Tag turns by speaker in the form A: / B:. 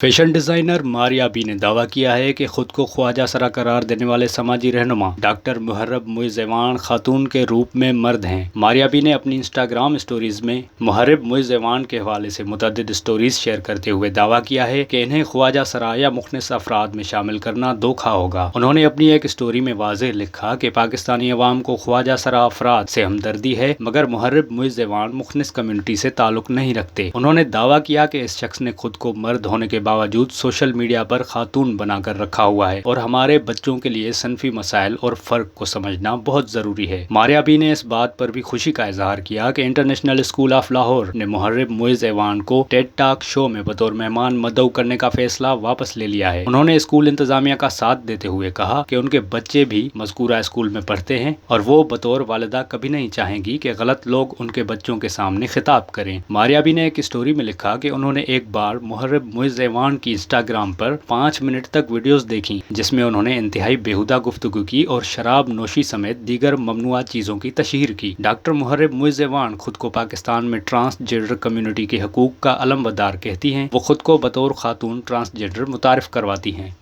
A: Fashion designer Maria B ने दावा किया है कि खुद को ख्वाजा सरा करार देने वाले समाजी रहनुमा डॉक्टर मुहर्रब मुइज़ ऐवान खातून के रूप में मर्द हैं। मारिया बी ने अपनी इंस्टाग्राम स्टोरीज में मुहर्रब मुइज़ ऐवान के हवाले से मुतअद्दिद स्टोरीज शेयर करते हुए दावा किया है कि इन्हें ख्वाजा सरा या मुखनिस अफराद में शामिल करना धोखा होगा। उन्होंने अपनी एक स्टोरी में वाज़ेह लिखा कि पाकिस्तानी अवाम को ख्वाजा सरा अफराद से हमदर्दी है, मगर मुहर्रब मुइज़ ऐवान मुखनिस कम्युनिटी से ताल्लुक नहीं रखते। उन्होंने दावा किया कि इस शख्स ने खुद को मर्द होने के बावजूद सोशल मीडिया पर खातून बनाकर रखा हुआ है और हमारे बच्चों के लिए सनफी मसाइल और फर्क को समझना बहुत जरूरी है। मारिया बी ने इस बात पर भी खुशी का इजहार किया कि इंटरनेशनल स्कूल ऑफ लाहौर ने मुहर्रब मुइज़ ऐवान को टेड टॉक शो में बतौर मेहमान मदऊ करने का फैसला वापस ले लिया है। उन्होंने स्कूल इंतजामिया का साथ देते हुए कहा कि उनके बच्चे भी मज़कूरा स्कूल में पढ़ते हैं और वो बतौर वालिदा कभी नहीं चाहेंगी कि गलत लोग उनके बच्चों के सामने खिताब करें। मारिया बी ने एक स्टोरी में लिखा कि उन्होंने एक बार मुहर्रब मुइज़ ऐवान की इंस्टाग्राम पर 5 मिनट तक वीडियोस देखी, जिसमें उन्होंने इंतहाई बेहुदा गुफ्तगू की और शराब नोशी समेत दीगर ममनुआ चीज़ों की तशहीर की। डॉक्टर मुहर्रब मुइज़ ऐवान खुद को पाकिस्तान में ट्रांसजेंडर कम्युनिटी के हकूक का अलमबरदार कहती हैं। वो खुद को बतौर खातून ट्रांसजेंडर मुतारिफ करवाती हैं।